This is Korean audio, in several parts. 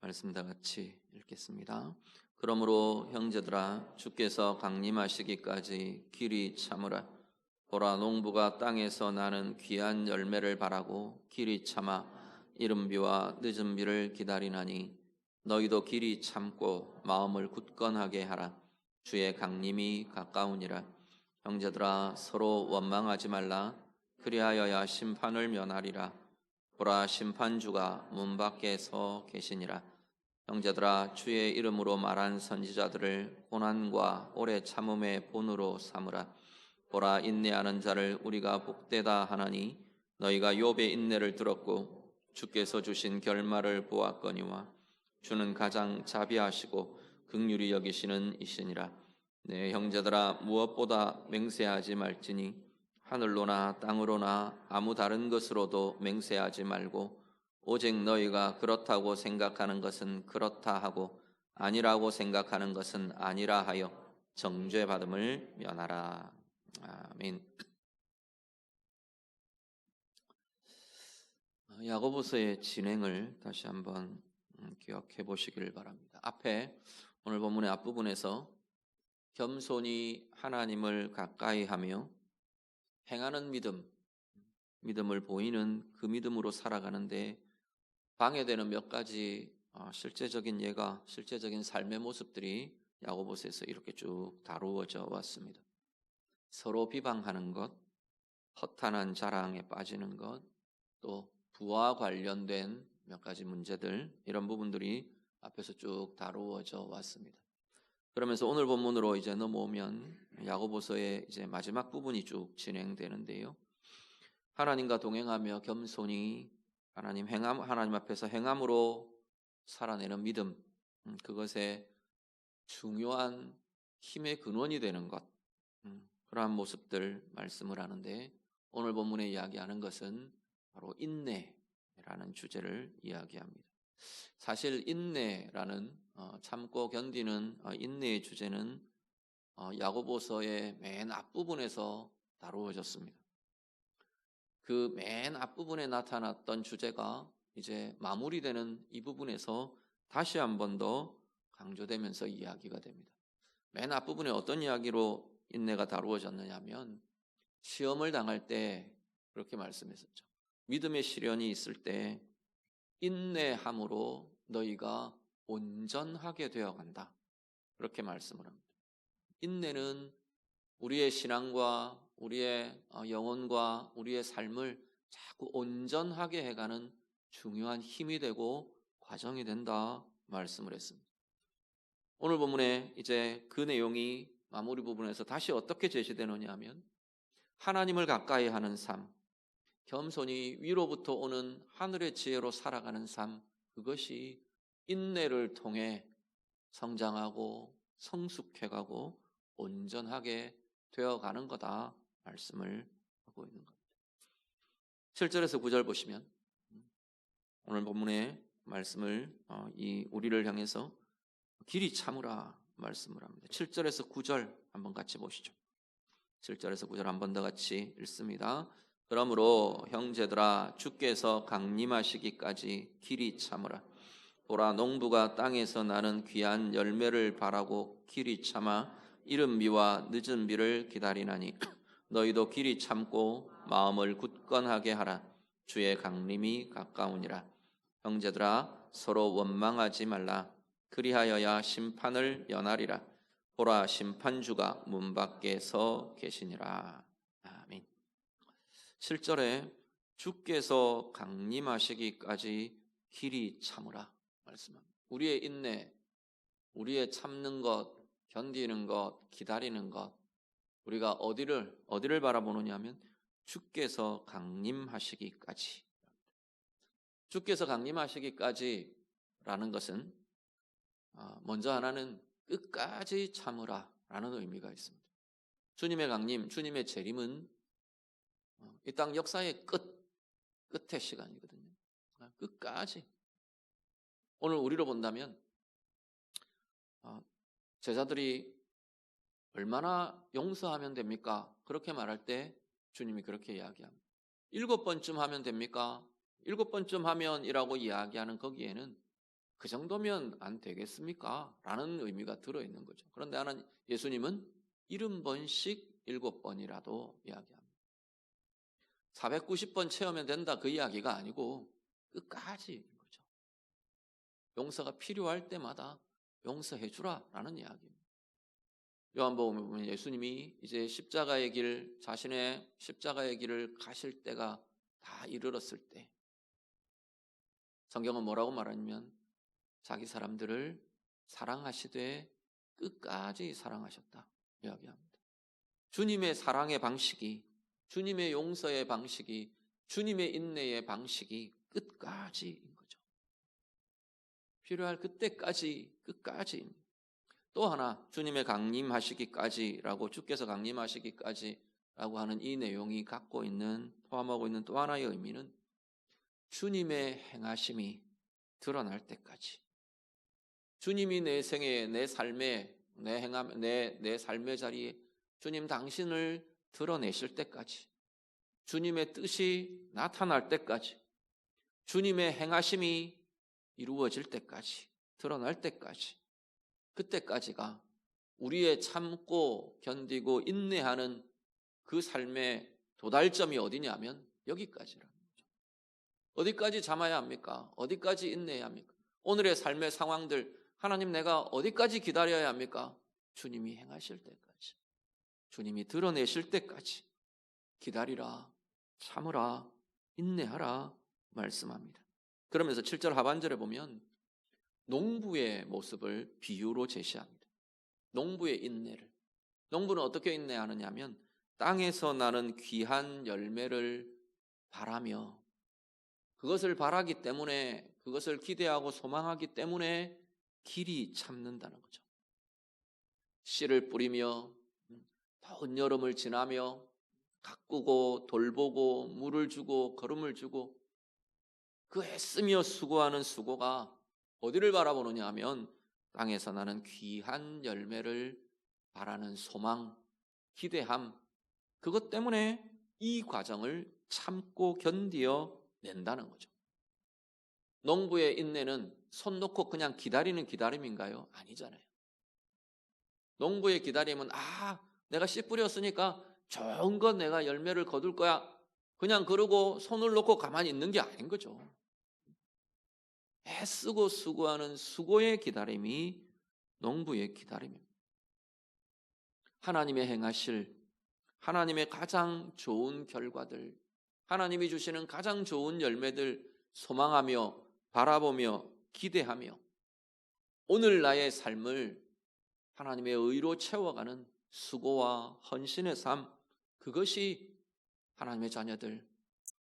말씀 다 같이 읽겠습니다. 그러므로 형제들아, 주께서 강림하시기까지 길이 참으라. 보라, 농부가 땅에서 나는 귀한 열매를 바라고 길이 참아 이른 비와 늦은 비를 기다리나니, 너희도 길이 참고 마음을 굳건하게 하라. 주의 강림이 가까우니라. 형제들아, 서로 원망하지 말라. 그리하여야 심판을 면하리라. 보라, 심판주가 문 밖에 서 계시니라. 형제들아, 주의 이름으로 말한 선지자들을 고난과 오래 참음의 본으로 삼으라. 보라, 인내하는 자를 우리가 복되다 하나니, 너희가 욥의 인내를 들었고 주께서 주신 결말을 보았거니와, 주는 가장 자비하시고 긍휼히 여기시는 이시니라. 네, 형제들아, 무엇보다 맹세하지 말지니 하늘로나 땅으로나 아무 다른 것으로도 맹세하지 말고, 오직 너희가 그렇다고 생각하는 것은 그렇다 하고 아니라고 생각하는 것은 아니라 하여 정죄받음을 면하라. 아멘. 야고보서의 진행을 다시 한번 기억해 보시길 바랍니다. 앞에 오늘 본문의 앞부분에서 겸손히 하나님을 가까이 하며 행하는 믿음을 보이는 그 믿음으로 살아가는데 방해되는 몇 가지 실제적인 예가, 실제적인 삶의 모습들이 야고보서에서 이렇게 쭉 다루어져 왔습니다. 서로 비방하는 것, 허탄한 자랑에 빠지는 것, 또 부와 관련된 몇 가지 문제들, 이런 부분들이 앞에서 쭉 다루어져 왔습니다. 그러면서 오늘 본문으로 이제 넘어오면 야고보서의 이제 마지막 부분이 쭉 진행되는데요. 하나님과 동행하며 겸손히 하나님 앞에서 행함으로 살아내는 믿음, 그것의 중요한 힘의 근원이 되는 것, 그러한 모습들 말씀을 하는데, 오늘 본문에 이야기하는 것은 바로 인내라는 주제를 이야기합니다. 사실 인내라는 참고 견디는 인내의 주제는 야고보서의 맨 앞부분에서 다루어졌습니다. 그 맨 앞부분에 나타났던 주제가 이제 마무리되는 이 부분에서 다시 한 번 더 강조되면서 이야기가 됩니다. 맨 앞부분에 어떤 이야기로 인내가 다루어졌느냐 하면, 시험을 당할 때 그렇게 말씀했었죠. 믿음의 시련이 있을 때 인내함으로 너희가 온전하게 되어간다, 그렇게 말씀을 합니다. 인내는 우리의 신앙과 우리의 영혼과 우리의 삶을 자꾸 온전하게 해가는 중요한 힘이 되고 과정이 된다 말씀을 했습니다. 오늘 본문에 이제 그 내용이 마무리 부분에서 다시 어떻게 제시되느냐 하면, 하나님을 가까이 하는 삶, 겸손히 위로부터 오는 하늘의 지혜로 살아가는 삶, 그것이 인내를 통해 성장하고 성숙해가고 온전하게 되어가는 거다 말씀을 하고 있는 겁니다. 7절에서 9절 보시면 오늘 본문의 말씀을 우리를 향해서 길이 참으라 말씀을 합니다. 7절에서 9절 한번 같이 보시죠. 7절에서 9절 한 번 더 같이 읽습니다. 그러므로 형제들아, 주께서 강림하시기까지 길이 참으라. 보라, 농부가 땅에서 나는 귀한 열매를 바라고 길이 참아 이른 비와 늦은 비를 기다리나니, 너희도 길이 참고 마음을 굳건하게 하라. 주의 강림이 가까우니라. 형제들아, 서로 원망하지 말라. 그리하여야 심판을 면하리라. 보라, 심판주가 문 밖에 서 계시니라. 아멘. 7절에 주께서 강림하시기까지 길이 참으라 말씀합니다. 우리의 인내, 우리의 참는 것, 견디는 것, 기다리는 것, 우리가 어디를 바라보느냐 하면 주께서 강림하시기까지. 주께서 강림하시기까지 라는 것은 먼저 하나는 끝까지 참으라 라는 의미가 있습니다. 주님의 강림, 주님의 재림은 이 땅 역사의 끝의 시간이거든요. 끝까지. 오늘 우리로 본다면 제자들이 얼마나 용서하면 됩니까? 그렇게 말할 때 주님이 그렇게 이야기합니다. 7번쯤 하면 됩니까? 7번쯤 하면이라고 이야기하는 거기에는 그 정도면 안 되겠습니까? 라는 의미가 들어있는 거죠. 그런데 예수님은 70번씩 7번이라도 이야기합니다. 490번 채우면 된다 그 이야기가 아니고 끝까지인 거죠. 용서가 필요할 때마다 용서해 주라라는 이야기입니다. 요한복음에 보면 예수님이 이제 자신의 십자가의 길을 가실 때가 다 이르렀을 때 성경은 뭐라고 말하냐면 자기 사람들을 사랑하시되 끝까지 사랑하셨다 이야기합니다. 주님의 사랑의 방식이, 주님의 용서의 방식이, 주님의 인내의 방식이 끝까지인 거죠. 필요할 그때까지 끝까지입니다. 또 하나 주님의 강림하시기까지라고, 주께서 강림하시기까지라고 하는 이 내용이 포함하고 있는 또 하나의 의미는 주님의 행하심이 드러날 때까지, 주님이 내 생에, 내 삶에, 내 삶의 자리에 주님 당신을 드러내실 때까지, 주님의 뜻이 나타날 때까지, 주님의 행하심이 이루어질 때까지, 드러날 때까지, 그때까지가 우리의 참고 견디고 인내하는 그 삶의 도달점이 어디냐면 여기까지라는 거죠. 어디까지 참아야 합니까? 어디까지 인내해야 합니까? 오늘의 삶의 상황들, 하나님 내가 어디까지 기다려야 합니까? 주님이 행하실 때까지, 주님이 드러내실 때까지 기다리라, 참으라, 인내하라 말씀합니다. 그러면서 7절 하반절에 보면 농부의 모습을 비유로 제시합니다. 농부의 인내를. 농부는 어떻게 인내하느냐 하면 땅에서 나는 귀한 열매를 바라며, 그것을 바라기 때문에, 그것을 기대하고 소망하기 때문에 길이 참는다는 거죠. 씨를 뿌리며 더운 여름을 지나며 가꾸고 돌보고 물을 주고 거름을 주고 그 애쓰며 수고하는 수고가 어디를 바라보느냐 하면 땅에서 나는 귀한 열매를 바라는 소망, 기대함, 그것 때문에 이 과정을 참고 견디어 낸다는 거죠. 농부의 인내는 손 놓고 그냥 기다리는 기다림인가요? 아니잖아요. 농부의 기다림은 내가 씨 뿌렸으니까 좋은 건 내가 열매를 거둘 거야, 그냥 그러고 손을 놓고 가만히 있는 게 아닌 거죠. 애쓰고 수고하는 수고의 기다림이 농부의 기다림입니다. 하나님의 행하실, 하나님의 가장 좋은 결과들, 하나님이 주시는 가장 좋은 열매들 소망하며 바라보며 기대하며 오늘 나의 삶을 하나님의 의로 채워가는 수고와 헌신의 삶, 그것이 하나님의 자녀들,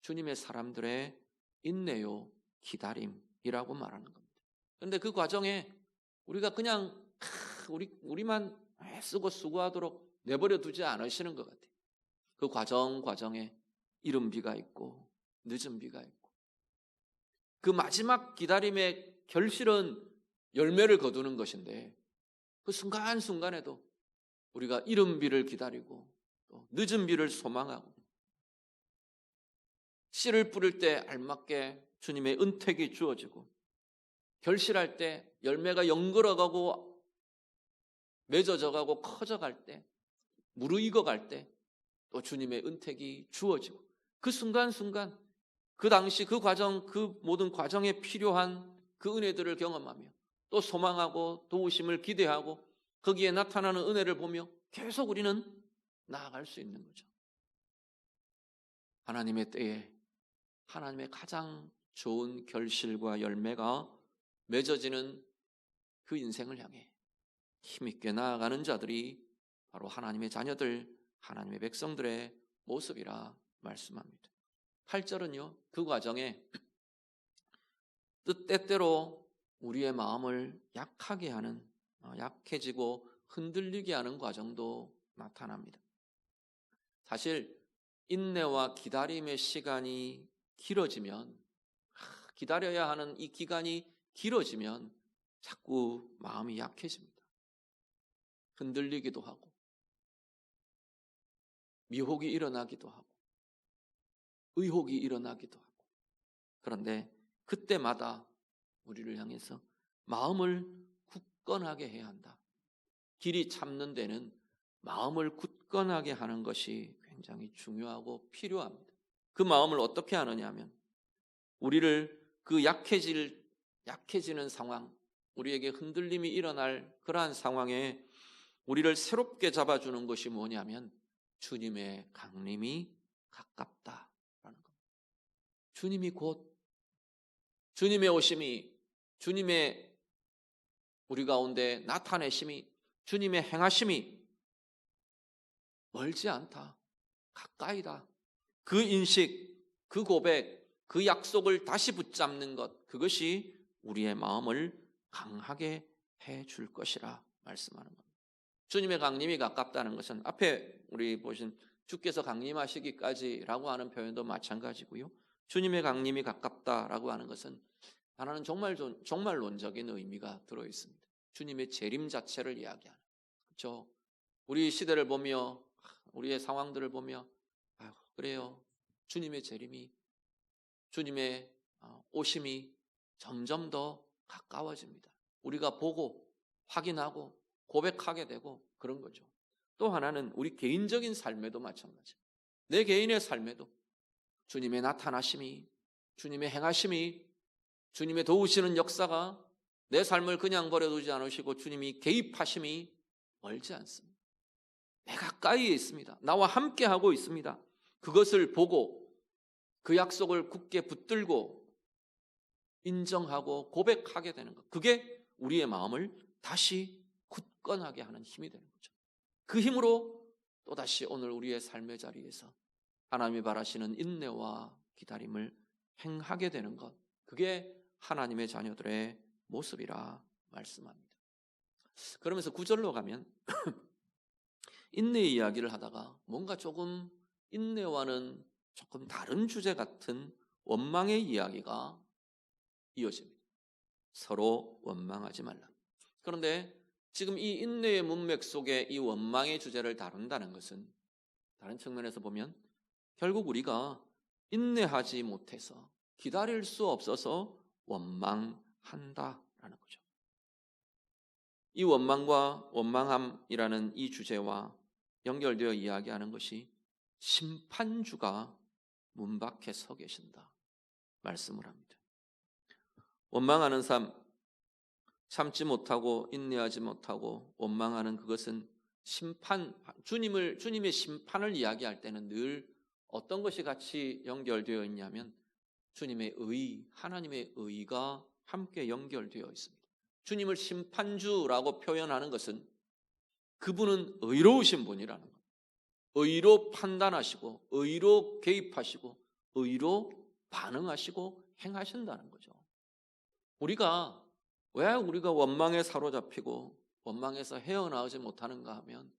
주님의 사람들의 인내요 기다림이라고 말하는 겁니다. 그런데 그 과정에 우리가 그냥 우리만 애쓰고 수고하도록 내버려 두지 않으시는 것 같아요. 그 과정에 이른 비가 있고 늦은 비가 있고, 그 마지막 기다림의 결실은 열매를 거두는 것인데, 그 순간순간에도 우리가 이른 비를 기다리고 또 늦은 비를 소망하고, 씨를 뿌릴 때 알맞게 주님의 은택이 주어지고, 결실할 때 열매가 연걸어가고 맺어져가고 커져갈 때, 무르익어갈 때 또 주님의 은택이 주어지고, 그 순간순간 그 당시 그 과정, 그 모든 과정에 필요한 그 은혜들을 경험하며 또 소망하고 도우심을 기대하고 거기에 나타나는 은혜를 보며 계속 우리는 나아갈 수 있는 거죠. 하나님의 때에 하나님의 가장 좋은 결실과 열매가 맺어지는 그 인생을 향해 힘있게 나아가는 자들이 바로 하나님의 자녀들, 하나님의 백성들의 모습이라 말씀합니다. 8절은요, 그 과정에 때때로 우리의 마음을 약하게 하는, 약해지고 흔들리게 하는 과정도 나타납니다. 사실 인내와 기다림의 시간이 길어지면, 기다려야 하는 이 기간이 길어지면 자꾸 마음이 약해집니다. 흔들리기도 하고 미혹이 일어나기도 하고 의혹이 일어나기도 하고, 그런데 그때마다 우리를 향해서 마음을 굳건하게 해야 한다. 길이 참는 데는 마음을 굳건하게 하는 것이 굉장히 중요하고 필요합니다. 그 마음을 어떻게 하느냐 하면 우리를 그 약해지는 상황, 우리에게 흔들림이 일어날 그러한 상황에 우리를 새롭게 잡아주는 것이 뭐냐면 주님의 강림이 가깝다라는 겁니다. 주님이 곧 주님의 오심이, 주님의 우리 가운데 나타내심이, 주님의 행하심이 멀지 않다, 가까이다. 그 인식, 그 고백, 그 약속을 다시 붙잡는 것, 그것이 우리의 마음을 강하게 해줄 것이라 말씀하는 겁니다. 주님의 강림이 가깝다는 것은 앞에 우리 보신 주께서 강림하시기까지라고 하는 표현도 마찬가지고요. 주님의 강림이 가깝다라고 하는 것은 하나는 정말론적인 의미가 들어있습니다. 주님의 재림 자체를 이야기하는, 그렇죠? 우리 시대를 보며 우리의 상황들을 보며 그래요, 주님의 재림이, 주님의 오심이 점점 더 가까워집니다. 우리가 보고 확인하고 고백하게 되고 그런 거죠. 또 하나는 우리 개인적인 삶에도 마찬가지입니다. 내 개인의 삶에도 주님의 나타나심이, 주님의 행하심이, 주님의 도우시는 역사가 내 삶을 그냥 버려두지 않으시고 주님이 개입하심이 멀지 않습니다. 내 가까이에 있습니다. 나와 함께하고 있습니다. 그것을 보고 그 약속을 굳게 붙들고 인정하고 고백하게 되는 것, 그게 우리의 마음을 다시 굳건하게 하는 힘이 되는 거죠. 그 힘으로 또다시 오늘 우리의 삶의 자리에서 하나님이 바라시는 인내와 기다림을 행하게 되는 것, 그게 하나님의 자녀들의 모습이라 말씀합니다. 그러면서 9절로 가면 인내의 이야기를 하다가 뭔가 조금 인내와는 조금 다른 주제 같은 원망의 이야기가 이어집니다. 서로 원망하지 말라. 그런데 지금 이 인내의 문맥 속에 이 원망의 주제를 다룬다는 것은 다른 측면에서 보면 결국 우리가 인내하지 못해서 기다릴 수 없어서 원망한다라는 거죠. 이 원망과 원망함이라는 이 주제와 연결되어 이야기하는 것이 심판주가 문 밖에 서 계신다 말씀을 합니다. 원망하는 삶, 참지 못하고 인내하지 못하고 원망하는 그것은 주님의 심판을 이야기할 때는 늘 어떤 것이 같이 연결되어 있냐면 주님의 의, 하나님의 의가 함께 연결되어 있습니다. 주님을 심판주라고 표현하는 것은 그분은 의로우신 분이라는 것, 의로 판단하시고 의로 개입하시고 의로 반응하시고 행하신다는 거죠. 우리가 왜 우리가 원망에 사로잡히고 원망에서 헤어나오지 못하는가 하면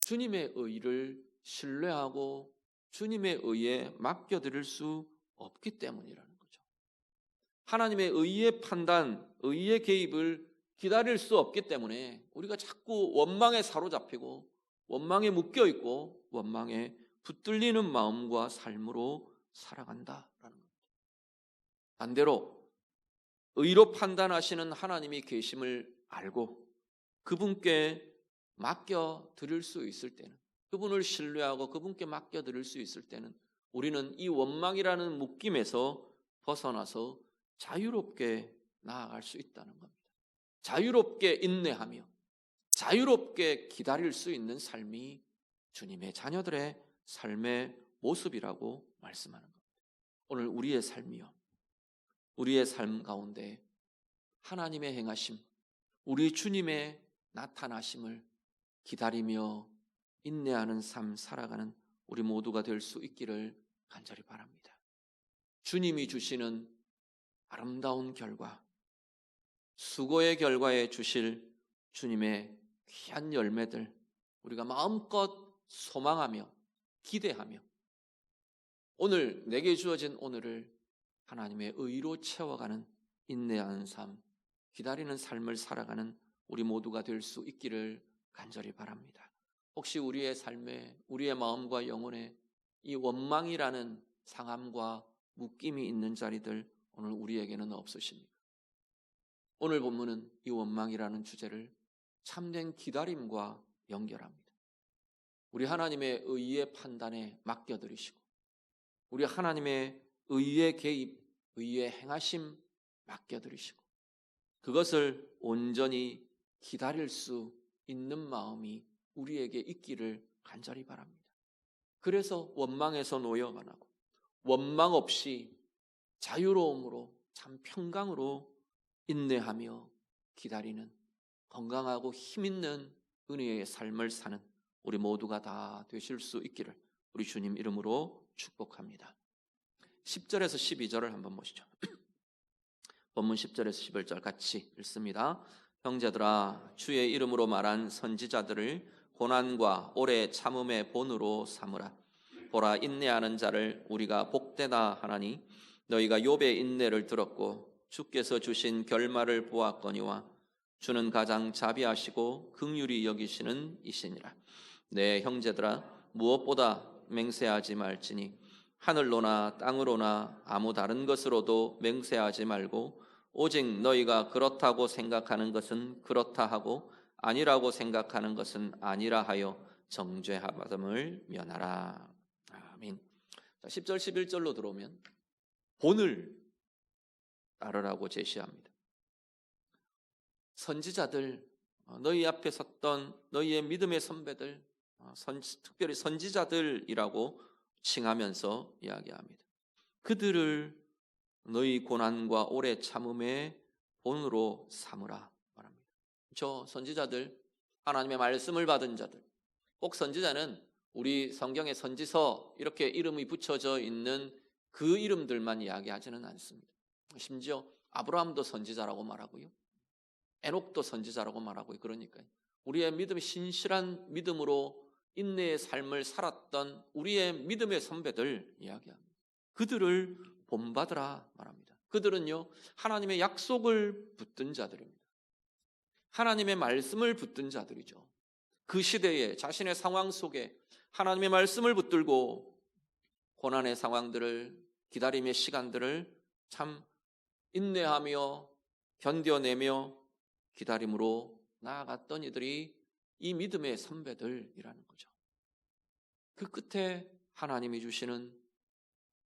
주님의 의를 신뢰하고 주님의 의에 맡겨드릴 수 없기 때문이라는 거죠. 하나님의 의의 판단, 의의 개입을 기다릴 수 없기 때문에 우리가 자꾸 원망에 사로잡히고 원망에 묶여있고 원망에 붙들리는 마음과 삶으로 살아간다라는 겁니다. 반대로 의로 판단하시는 하나님이 계심을 알고 그분께 맡겨드릴 수 있을 때는, 그분을 신뢰하고 그분께 맡겨드릴 수 있을 때는 우리는 이 원망이라는 묶임에서 벗어나서 자유롭게 나아갈 수 있다는 겁니다. 자유롭게 인내하며 자유롭게 기다릴 수 있는 삶이 주님의 자녀들의 삶의 모습이라고 말씀하는 겁니다. 오늘 우리의 삶이요, 우리의 삶 가운데 하나님의 행하심, 우리 주님의 나타나심을 기다리며 인내하는 삶 살아가는 우리 모두가 될 수 있기를 간절히 바랍니다. 주님이 주시는 아름다운 결과, 수고의 결과에 주실 주님의 귀한 열매들 우리가 마음껏 소망하며 기대하며 오늘 내게 주어진 오늘을 하나님의 의로 채워가는 인내하는 삶, 기다리는 삶을 살아가는 우리 모두가 될 수 있기를 간절히 바랍니다. 혹시 우리의 삶에, 우리의 마음과 영혼에 이 원망이라는 상함과 묶임이 있는 자리들 오늘 우리에게는 없으십니까? 오늘 본문은 이 원망이라는 주제를 참된 기다림과 연결합니다. 우리 하나님의 의의 판단에 맡겨드리시고 우리 하나님의 의의 개입, 의의 행하심 맡겨드리시고 그것을 온전히 기다릴 수 있는 마음이 우리에게 있기를 간절히 바랍니다. 그래서 원망에서 노여만하고 원망 없이 자유로움으로 참 평강으로 인내하며 기다리는 건강하고 힘있는 은혜의 삶을 사는 우리 모두가 다 되실 수 있기를 우리 주님 이름으로 축복합니다. 10절에서 12절을 한번 보시죠. 본문 10절에서 11절 같이 읽습니다. 형제들아 주의 이름으로 말한 선지자들을 고난과 오래 참음의 본으로 삼으라. 보라 인내하는 자를 우리가 복되다 하나니 너희가 욥의 인내를 들었고 주께서 주신 결말을 보았거니와 주는 가장 자비하시고 긍휼히 여기시는 이시니라. 내 형제들아 무엇보다 맹세하지 말지니 하늘로나 땅으로나 아무 다른 것으로도 맹세하지 말고 오직 너희가 그렇다고 생각하는 것은 그렇다 하고 아니라고 생각하는 것은 아니라 하여 정죄함을 면하라. 아멘. 10절 11절로 들어오면 본을 따르라고 제시합니다. 선지자들, 너희 앞에 섰던 너희의 믿음의 선배들, 특별히 선지자들이라고 칭하면서 이야기합니다. 그들을 너희 고난과 오래 참음의 본으로 삼으라 말합니다. 저 선지자들, 하나님의 말씀을 받은 자들, 꼭 선지자는 우리 성경의 선지서 이렇게 이름이 붙여져 있는 그 이름들만 이야기하지는 않습니다. 심지어 아브라함도 선지자라고 말하고요, 에녹도 선지자라고 말하고요. 그러니까요, 우리의 믿음이 신실한 믿음으로 인내의 삶을 살았던 우리의 믿음의 선배들 이야기합니다. 그들을 본받으라 말합니다. 그들은요 하나님의 약속을 붙든 자들입니다. 하나님의 말씀을 붙든 자들이죠. 그 시대에 자신의 상황 속에 하나님의 말씀을 붙들고 고난의 상황들을, 기다림의 시간들을 참 인내하며 견뎌내며 기다림으로 나아갔던 이들이 이 믿음의 선배들이라는 거죠. 그 끝에 하나님이 주시는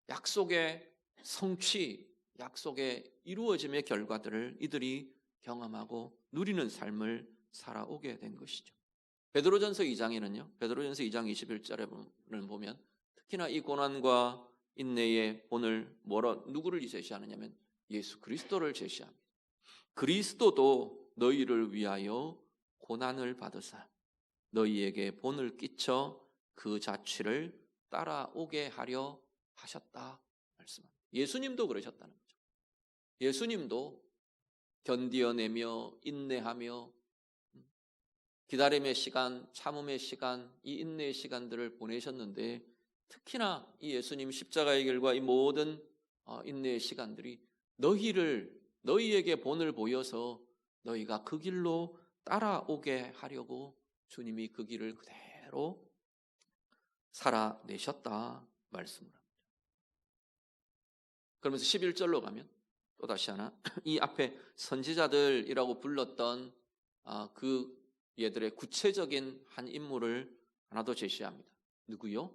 약속의 성취, 약속의 이루어짐의 결과들을 이들이 경험하고 누리는 삶을 살아오게 된 것이죠. 베드로전서 2장에는요, 베드로전서 2장 21절을 보면 특히나 이 고난과 인내의 본을 누구를 제시하느냐면 예수 그리스도를 제시합니다. 그리스도도 너희를 위하여 고난을 받으사 너희에게 본을 끼쳐 그 자취를 따라오게 하려 하셨다 말씀합니다. 예수님도 그러셨다는 거죠. 예수님도 견디어내며 인내하며 기다림의 시간, 참음의 시간, 이 인내의 시간들을 보내셨는데 특히나 이 예수님 십자가의 길과 이 모든 인내의 시간들이 너희에게 본을 보여서 너희가 그 길로 따라오게 하려고 주님이 그 길을 그대로 살아내셨다 말씀을 합니다. 그러면서 11절로 가면 또 다시 하나 이 앞에 선지자들이라고 불렀던 그 얘들의 구체적인 한 인물을 하나 더 제시합니다. 누구요?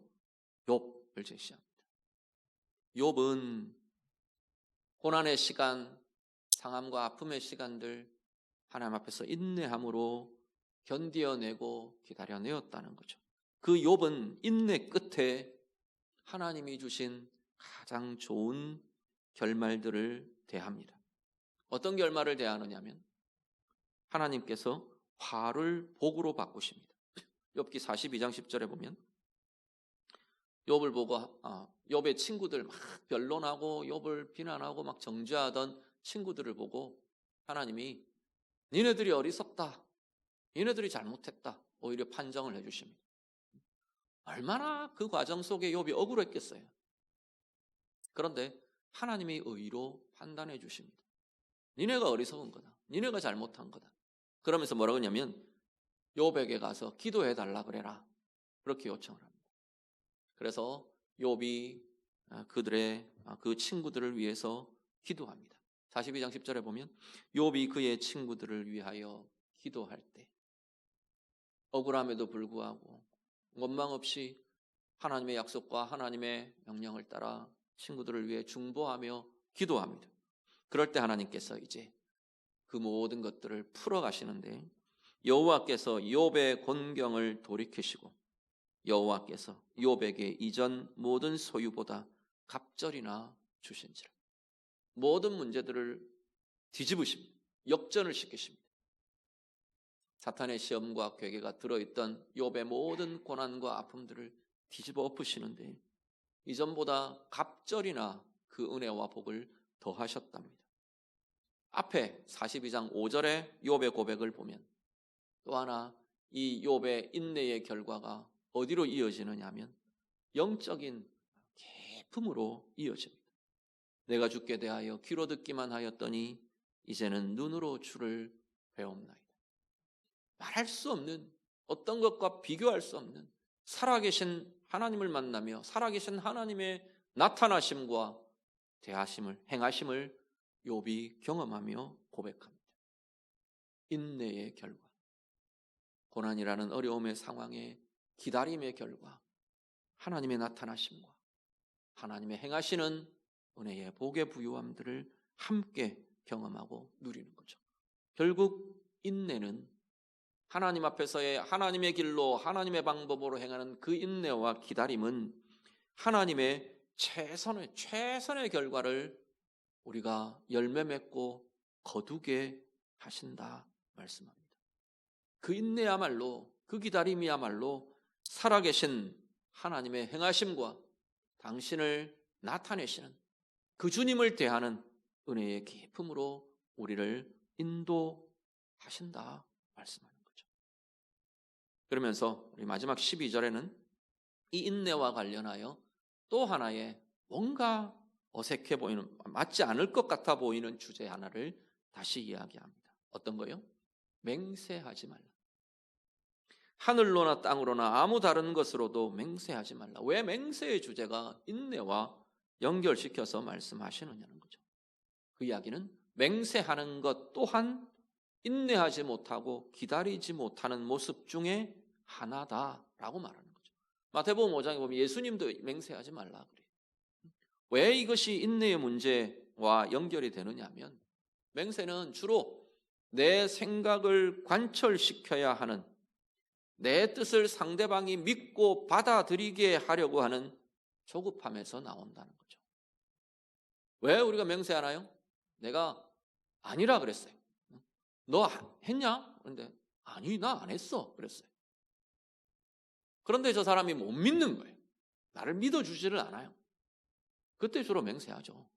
욥을 제시합니다. 욥은 고난의 시간, 상함과 아픔의 시간들 하나님 앞에서 인내함으로 견디어내고 기다려내었다는 거죠. 그 욥은 인내 끝에 하나님이 주신 가장 좋은 결말들을 대합니다. 어떤 결말을 대하느냐면 하나님께서 화를 복으로 바꾸십니다. 욥기 42장 10절에 보면 욥을 보고 욥의 친구들 막 변론하고 욥을 비난하고 막 정죄하던 친구들을 보고 하나님이 니네들이 어리석다, 니네들이 잘못했다 오히려 판정을 해주십니다. 얼마나 그 과정 속에 욥이 억울했겠어요. 그런데 하나님이 의로 판단해 주십니다. 니네가 어리석은 거다, 니네가 잘못한 거다. 그러면서 뭐라고 하냐면 욥에게 가서 기도해 달라 그래라, 그렇게 요청을 합니다. 그래서 욥이 그들의 그 친구들을 위해서 기도합니다. 42장 10절에 보면 욥이 그의 친구들을 위하여 기도할 때 억울함에도 불구하고 원망 없이 하나님의 약속과 하나님의 명령을 따라 친구들을 위해 중보하며 기도합니다. 그럴 때 하나님께서 이제 그 모든 것들을 풀어가시는데 여호와께서 욥의 곤경을 돌이키시고 여호와께서 욥에게 이전 모든 소유보다 갑절이나 주신지라. 모든 문제들을 뒤집으십니다. 역전을 시키십니다. 사탄의 시험과 괴계가 들어있던 욥의 모든 고난과 아픔들을 뒤집어 엎으시는데 이전보다 갑절이나 그 은혜와 복을 더하셨답니다. 앞에 42장 5절의 욥의 고백을 보면 또 하나 이 욥의 인내의 결과가 어디로 이어지느냐 하면 영적인 기쁨으로 이어집니다. 내가 주께 대하여 귀로 듣기만 하였더니 이제는 눈으로 주를 배움나이다. 말할 수 없는, 어떤 것과 비교할 수 없는 살아계신 하나님을 만나며 살아계신 하나님의 나타나심과 대하심을, 행하심을 욥이 경험하며 고백합니다. 인내의 결과, 고난이라는 어려움의 상황에 기다림의 결과, 하나님의 나타나심과 하나님의 행하시는 은혜의 복의 부유함들을 함께 경험하고 누리는 거죠. 결국 인내는 하나님 앞에서의 하나님의 길로 하나님의 방법으로 행하는 그 인내와 기다림은 하나님의 최선의 결과를 우리가 열매 맺고 거두게 하신다 말씀합니다. 그 인내야말로, 그 기다림이야말로 살아계신 하나님의 행하심과 당신을 나타내시는 그 주님을 대하는 은혜의 기쁨으로 우리를 인도하신다 말씀합니다. 그러면서 우리 마지막 12절에는 이 인내와 관련하여 또 하나의 뭔가 어색해 보이는, 맞지 않을 것 같아 보이는 주제 하나를 다시 이야기합니다. 어떤 거요? 맹세하지 말라. 하늘로나 땅으로나 아무 다른 것으로도 맹세하지 말라. 왜 맹세의 주제가 인내와 연결시켜서 말씀하시느냐는 거죠. 그 이야기는 맹세하는 것 또한 인내하지 못하고 기다리지 못하는 모습 중에 하나다라고 말하는 거죠. 마태복음 5장에 보면 예수님도 맹세하지 말라 그래요. 왜 이것이 인내의 문제와 연결이 되느냐 하면 맹세는 주로 내 생각을 관철시켜야 하는, 내 뜻을 상대방이 믿고 받아들이게 하려고 하는 조급함에서 나온다는 거죠. 왜 우리가 맹세하나요? 내가 아니라 그랬어요. 너 했냐? 그런데 아니, 나 안 했어 그랬어요. 그런데 저 사람이 못 믿는 거예요. 나를 믿어주지를 않아요. 그때 주로 맹세하죠.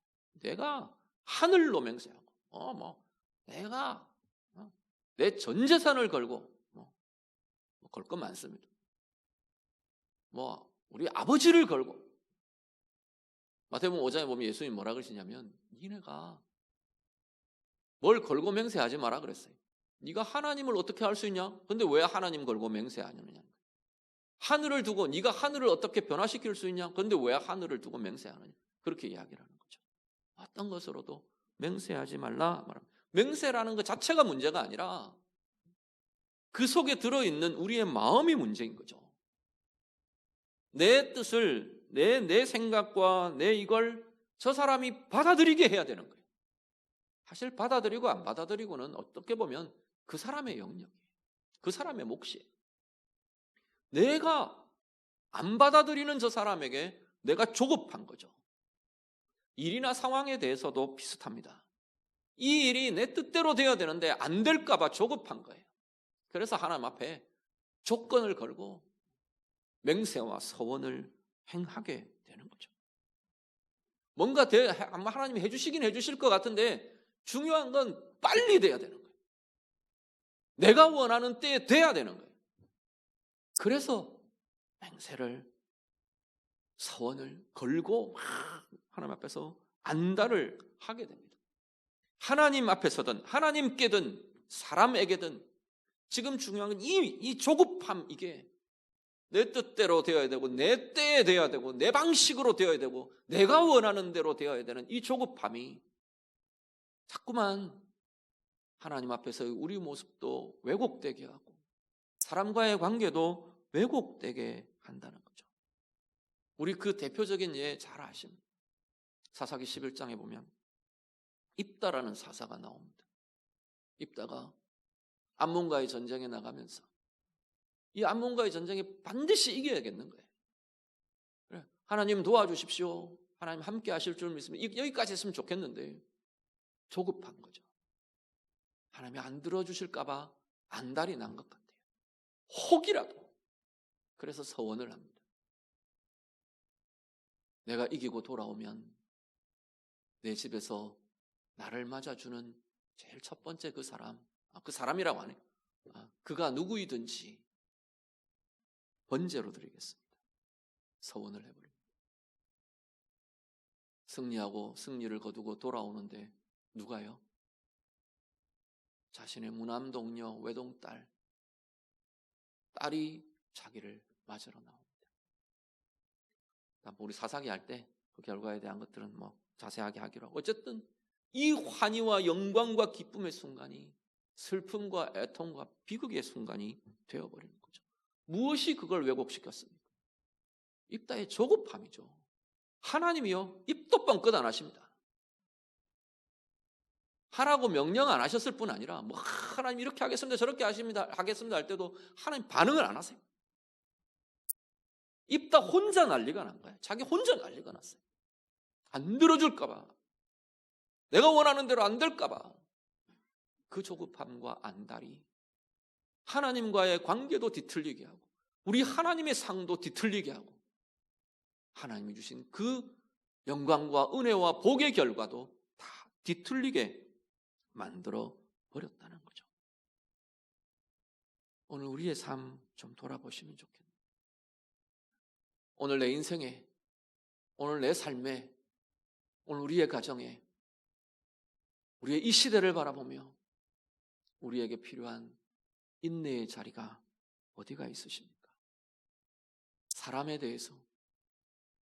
내가 하늘로 맹세하고 내가 내 전 재산을 걸고 걸 건 많습니다. 우리 아버지를 걸고. 마태복음 5장에 보면 예수님이 뭐라 그러시냐면 니네가 뭘 걸고 맹세하지 마라 그랬어요. 네가 하나님을 어떻게 할 수 있냐? 근데 왜 하나님 걸고 맹세하느냐? 하늘을 두고 네가 하늘을 어떻게 변화시킬 수 있냐? 근데 왜 하늘을 두고 맹세하느냐? 그렇게 이야기를 하는 거죠. 어떤 것으로도 맹세하지 말라 말합니다. 맹세라는 것 자체가 문제가 아니라 그 속에 들어있는 우리의 마음이 문제인 거죠. 내 뜻을, 내 생각과 내 이걸 저 사람이 받아들이게 해야 되는 거예요. 사실 받아들이고 안 받아들이고는 어떻게 보면 그 사람의 영역이에요. 그 사람의 몫이에요. 내가 안 받아들이는 저 사람에게 내가 조급한 거죠. 일이나 상황에 대해서도 비슷합니다. 이 일이 내 뜻대로 되어야 되는데 안 될까 봐 조급한 거예요. 그래서 하나님 앞에 조건을 걸고 맹세와 서원을 행하게 되는 거죠. 뭔가 아마 하나님이 해주시긴 해주실 것 같은데 중요한 건 빨리 돼야 되는 거예요. 내가 원하는 때에 돼야 되는 거예요. 그래서 맹세를, 서원을 걸고 하나님 앞에서 안달을 하게 됩니다. 하나님 앞에서든 하나님께든 사람에게든 지금 중요한 건 이 조급함, 이게 내 뜻대로 되어야 되고 내 때에 되어야 되고 내 방식으로 되어야 되고 내가 원하는 대로 되어야 되는 이 조급함이 자꾸만 하나님 앞에서 우리 모습도 왜곡되게 하고 사람과의 관계도 왜곡되게 한다는 거죠. 우리 그 대표적인 예 잘 아십니다. 사사기 11장에 보면 입다라는 사사가 나옵니다. 입다가 암몬과의 전쟁에 나가면서 이 암몬과의 전쟁에 반드시 이겨야겠는 거예요. 그래, 하나님 도와주십시오. 하나님 함께 하실 줄 믿습니다. 여기까지 했으면 좋겠는데 조급한 거죠. 하나님이 안 들어주실까 봐 안달이 난 것 같아요. 혹이라도. 그래서 서원을 합니다. 내가 이기고 돌아오면 내 집에서 나를 맞아주는 제일 첫 번째 그 사람이라고 하네요. 그가 누구이든지 번제로 드리겠습니다. 서원을 해버립니다. 승리하고 승리를 거두고 돌아오는데 누가요? 자신의 무남 동료 외동딸 딸이 자기를 맞으러 나옵니다. 우리 사사기 할 때 그 결과에 대한 것들은 자세하게 하기로 하고, 어쨌든 이 환희와 영광과 기쁨의 순간이 슬픔과 애통과 비극의 순간이 되어버리는 거죠. 무엇이 그걸 왜곡시켰습니까? 입다의 조급함이죠. 하나님이요 입도 뻥끗 안 하십니다. 하라고 명령 안 하셨을 뿐 아니라 하나님 이렇게 하겠습니다 저렇게 하겠습니다 할 때도 하나님 반응을 안 하세요. 입다 혼자 난리가 난 거예요. 자기 혼자 난리가 났어요. 안 들어줄까 봐, 내가 원하는 대로 안 될까 봐. 그 조급함과 안달이 하나님과의 관계도 뒤틀리게 하고 우리 하나님의 상도 뒤틀리게 하고 하나님이 주신 그 영광과 은혜와 복의 결과도 다 뒤틀리게 만들어 버렸다는 거죠. 오늘 우리의 삶 좀 돌아보시면 좋겠네요. 오늘 내 인생에, 오늘 내 삶에, 오늘 우리의 가정에, 우리의 이 시대를 바라보며 우리에게 필요한 인내의 자리가 어디가 있으십니까? 사람에 대해서,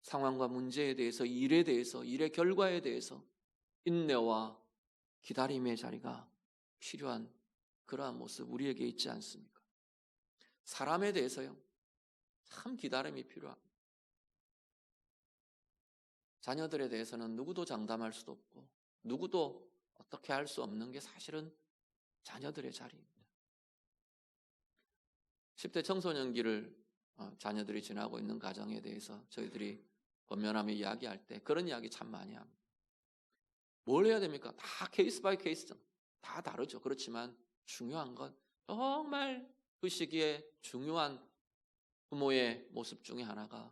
상황과 문제에 대해서, 일에 대해서, 일의 결과에 대해서 인내와 기다림의 자리가 필요한 그러한 모습 우리에게 있지 않습니까? 사람에 대해서요, 참 기다림이 필요합니다. 자녀들에 대해서는 누구도 장담할 수도 없고 누구도 어떻게 할 수 없는 게 사실은 자녀들의 자리입니다. 10대 청소년기를 자녀들이 지나고 있는 가정에 대해서 저희들이 권면하며 이야기할 때 그런 이야기 참 많이 합니다. 뭘 해야 됩니까? 다 케이스 바이 케이스죠. 다 다르죠. 그렇지만 중요한 건 정말 그 시기에 중요한 부모의 모습 중에 하나가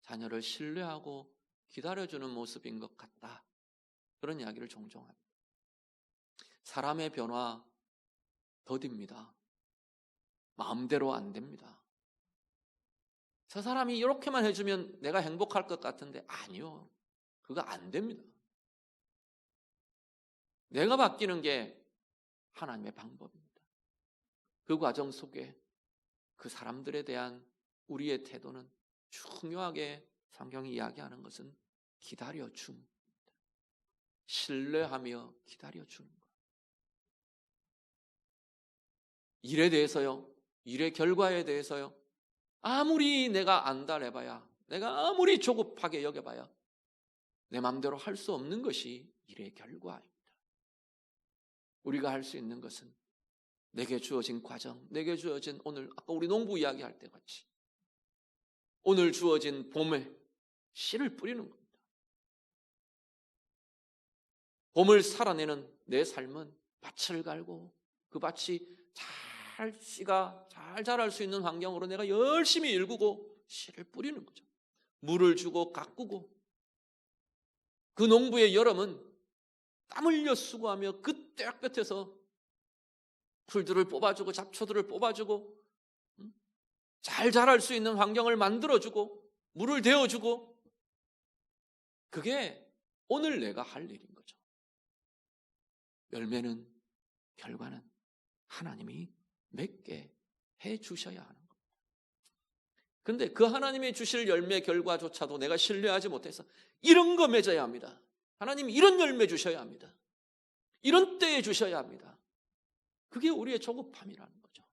자녀를 신뢰하고 기다려주는 모습인 것 같다. 그런 이야기를 종종 합니다. 사람의 변화 더딥니다. 마음대로 안 됩니다. 저 사람이 이렇게만 해주면 내가 행복할 것 같은데 아니요. 그거 안 됩니다. 내가 바뀌는 게 하나님의 방법입니다. 그 과정 속에 그 사람들에 대한 우리의 태도는 중요하게 성경이 이야기하는 것은 기다려줌, 신뢰하며 기다려주는 것. 일에 대해서요, 일의 결과에 대해서요, 아무리 내가 안달해봐야, 내가 아무리 조급하게 여겨봐야 내 마음대로 할 수 없는 것이 일의 결과입니다. 우리가 할 수 있는 것은 내게 주어진 과정, 내게 주어진 오늘 아까 우리 농부 이야기할 때 같이 오늘 주어진 봄에 씨를 뿌리는 겁니다. 봄을 살아내는 내 삶은 밭을 갈고 그 밭이 씨가 잘 자랄 수 있는 환경으로 내가 열심히 일구고 씨를 뿌리는 거죠. 물을 주고 가꾸고 그 농부의 여름은 땀 흘려 수고하며 그 떼약볕에서 풀들을 뽑아주고 잡초들을 뽑아주고 잘 자랄 수 있는 환경을 만들어주고 물을 데워주고 그게 오늘 내가 할 일인 거죠. 열매는 결과는 하나님이 맺게 해주셔야 하는 겁니다. 그런데 그 하나님이 주실 열매 결과조차도 내가 신뢰하지 못해서 이런 거 맺어야 합니다. 하나님 이런 열매 주셔야 합니다. 이런 때에 주셔야 합니다. 그게 우리의 조급함이라는 거죠.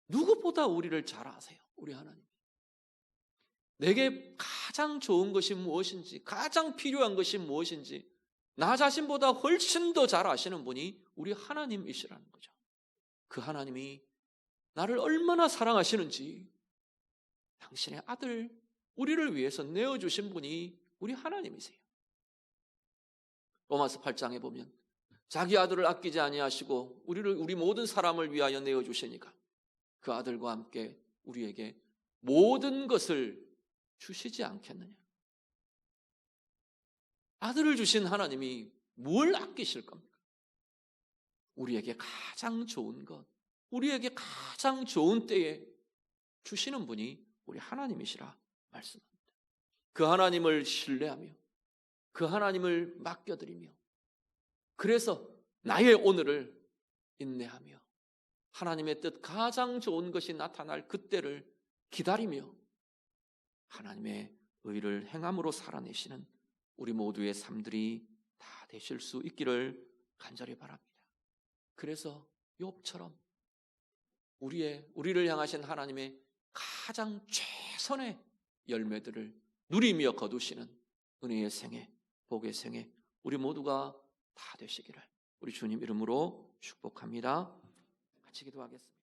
누구보다 우리를 잘 아세요, 우리 하나님. 내게 가장 좋은 것이 무엇인지, 가장 필요한 것이 무엇인지 나 자신보다 훨씬 더 잘 아시는 분이 우리 하나님이시라는 거죠. 그 하나님이 나를 얼마나 사랑하시는지 당신의 아들 우리를 위해서 내어주신 분이 우리 하나님이세요. 로마서 8장에 보면 자기 아들을 아끼지 아니하시고 우리 모든 사람을 위하여 내어주시니까 그 아들과 함께 우리에게 모든 것을 주시지 않겠느냐. 아들을 주신 하나님이 뭘 아끼실 겁니까? 우리에게 가장 좋은 것, 우리에게 가장 좋은 때에 주시는 분이 우리 하나님이시라 말씀합니다. 그 하나님을 신뢰하며 그 하나님을 맡겨드리며 그래서 나의 오늘을 인내하며 하나님의 뜻 가장 좋은 것이 나타날 그때를 기다리며 하나님의 의를 행함으로 살아내시는 우리 모두의 삶들이 다 되실 수 있기를 간절히 바랍니다. 그래서 욥처럼 우리를 향하신 하나님의 가장 최선의 열매들을 누리며 거두시는 은혜의 생애, 복의 생애 우리 모두가 다 되시기를 우리 주님 이름으로 축복합니다. 같이 기도하겠습니다.